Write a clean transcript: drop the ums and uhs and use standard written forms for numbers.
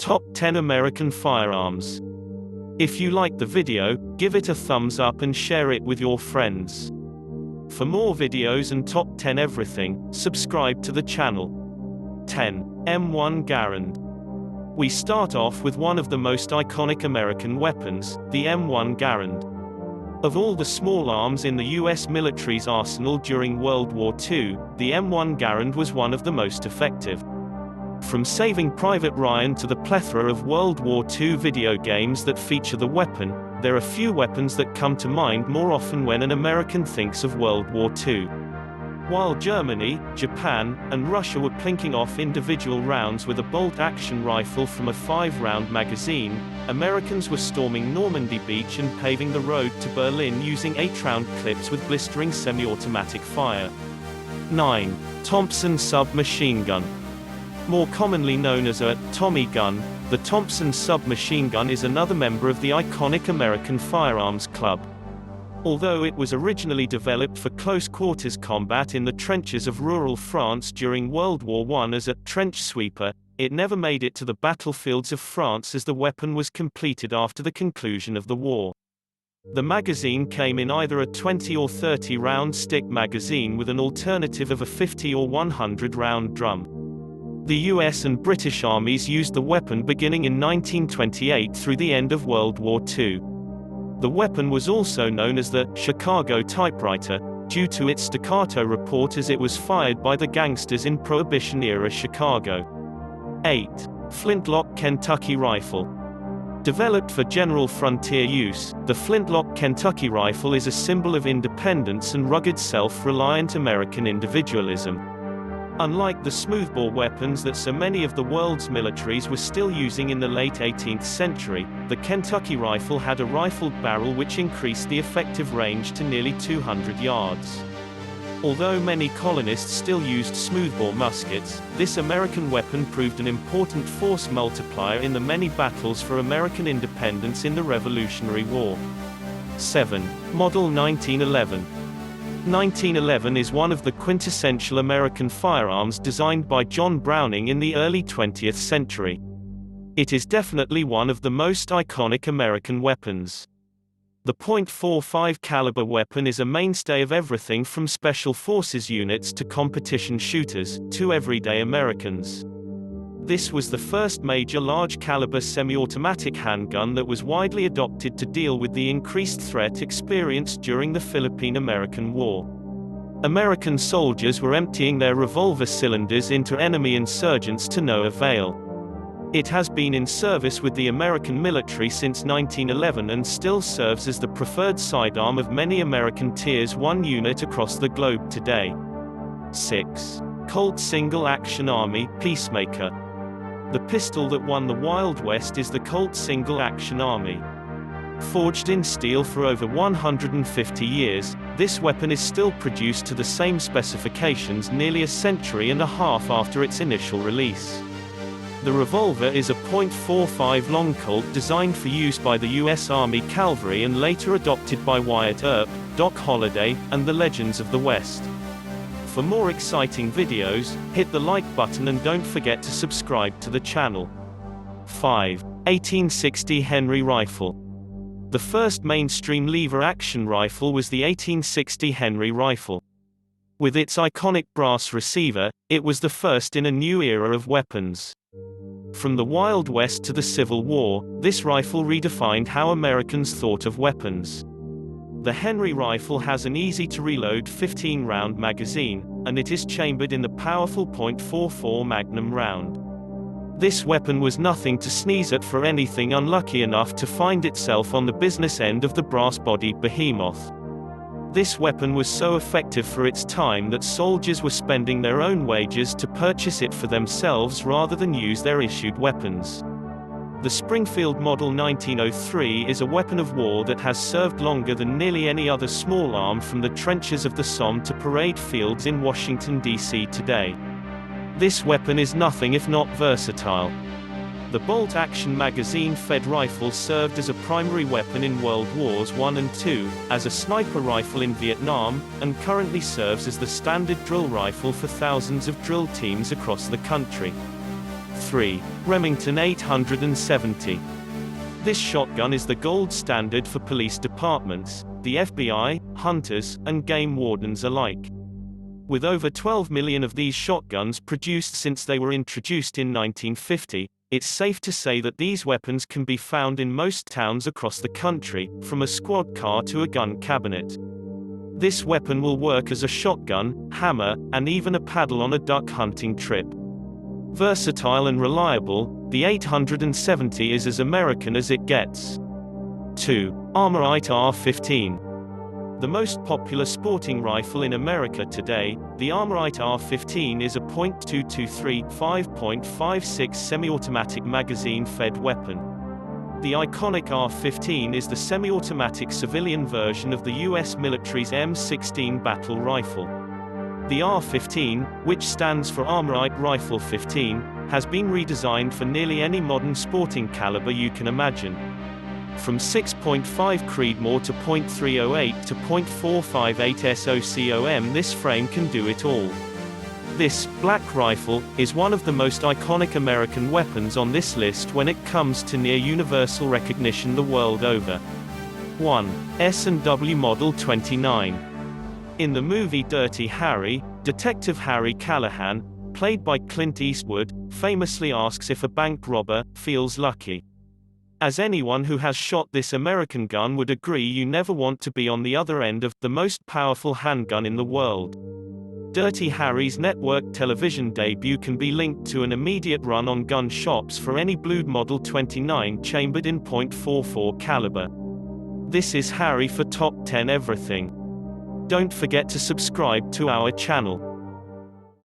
Top 10 American Firearms. If you liked the video, give it a thumbs up and share it with your friends. For more videos and top 10 everything, subscribe to the channel. 10. M1 Garand. We start off with one of the most iconic American weapons, the M1 Garand. Of all the small arms in the US military's arsenal during World War II, the M1 Garand was one of the most effective. From Saving Private Ryan to the plethora of World War II video games that feature the weapon, there are few weapons that come to mind more often when an American thinks of World War II. While Germany, Japan, and Russia were plinking off individual rounds with a bolt-action rifle from a 5-round magazine, Americans were storming Normandy Beach and paving the road to Berlin using 8-round clips with blistering semi-automatic fire. 9. Thompson submachine gun. More commonly known as a Tommy gun, the Thompson submachine gun is another member of the iconic American Firearms Club. Although it was originally developed for close-quarters combat in the trenches of rural France during World War I as a trench sweeper, it never made it to the battlefields of France as the weapon was completed after the conclusion of the war. The magazine came in either a 20 or 30-round stick magazine with an alternative of a 50 or 100-round drum. The US and British armies used the weapon beginning in 1928 through the end of World War II. The weapon was also known as the Chicago typewriter, due to its staccato report as it was fired by the gangsters in Prohibition-era Chicago. 8. Flintlock Kentucky rifle. Developed for general frontier use, the Flintlock Kentucky rifle is a symbol of independence and rugged self-reliant American individualism. Unlike the smoothbore weapons that so many of the world's militaries were still using in the late 18th century, the Kentucky rifle had a rifled barrel which increased the effective range to nearly 200 yards. Although many colonists still used smoothbore muskets, this American weapon proved an important force multiplier in the many battles for American independence in the Revolutionary War. 7. Model 1911. 1911 is one of the quintessential American firearms designed by John Browning in the early 20th century. It is definitely one of the most iconic American weapons. The .45 caliber weapon is a mainstay of everything from special forces units to competition shooters, to everyday Americans. This was the first major large-caliber semi-automatic handgun that was widely adopted to deal with the increased threat experienced during the Philippine-American War. American soldiers were emptying their revolver cylinders into enemy insurgents to no avail. It has been in service with the American military since 1911 and still serves as the preferred sidearm of many American Tier 1 units across the globe today. 6. Colt Single Action Army Peacemaker. The pistol that won the Wild West is the Colt Single Action Army. Forged in steel for over 150 years, this weapon is still produced to the same specifications nearly a century and a half after its initial release. The revolver is a .45 long Colt designed for use by the U.S. Army Cavalry and later adopted by Wyatt Earp, Doc Holliday, and the Legends of the West. For more exciting videos, hit the like button and don't forget to subscribe to the channel. 5. 1860 Henry Rifle. The first mainstream lever-action rifle was the 1860 Henry Rifle. With its iconic brass receiver, it was the first in a new era of weapons. From the Wild West to the Civil War, this rifle redefined how Americans thought of weapons. The Henry rifle has an easy-to-reload 15-round magazine, and it is chambered in the powerful .44 Magnum round. This weapon was nothing to sneeze at for anything unlucky enough to find itself on the business end of the brass-bodied behemoth. This weapon was so effective for its time that soldiers were spending their own wages to purchase it for themselves rather than use their issued weapons. The Springfield Model 1903 is a weapon of war that has served longer than nearly any other small arm from the trenches of the Somme to parade fields in Washington, D.C. today. This weapon is nothing if not versatile. The bolt-action magazine-fed rifle served as a primary weapon in World Wars I and II, as a sniper rifle in Vietnam, and currently serves as the standard drill rifle for thousands of drill teams across the country. 3. Remington 870. This shotgun is the gold standard for police departments, the FBI, hunters, and game wardens alike. With over 12 million of these shotguns produced since they were introduced in 1950, it's safe to say that these weapons can be found in most towns across the country, from a squad car to a gun cabinet. This weapon will work as a shotgun, hammer, and even a paddle on a duck hunting trip. Versatile and reliable, the 870 is as American as it gets. 2. Armorite R15. The most popular sporting rifle in America today, the Armorite R15 is a .223 5.56 semi-automatic magazine-fed weapon. The iconic R15 is the semi-automatic civilian version of the U.S. military's M16 battle rifle. The R15, which stands for Armorite Rifle 15, has been redesigned for nearly any modern sporting caliber you can imagine. From 6.5 Creedmoor to .308 to .458 SOCOM, this frame can do it all. This black rifle is one of the most iconic American weapons on this list when it comes to near universal recognition the world over. 1. S&W Model 29. In the movie Dirty Harry, Detective Harry Callahan, played by Clint Eastwood, famously asks if a bank robber feels lucky. As anyone who has shot this American gun would agree, you never want to be on the other end of the most powerful handgun in the world. Dirty Harry's network television debut can be linked to an immediate run on gun shops for any blued Model 29 chambered in .44 caliber. This is Harry for Top 10 Everything. Don't forget to subscribe to our channel.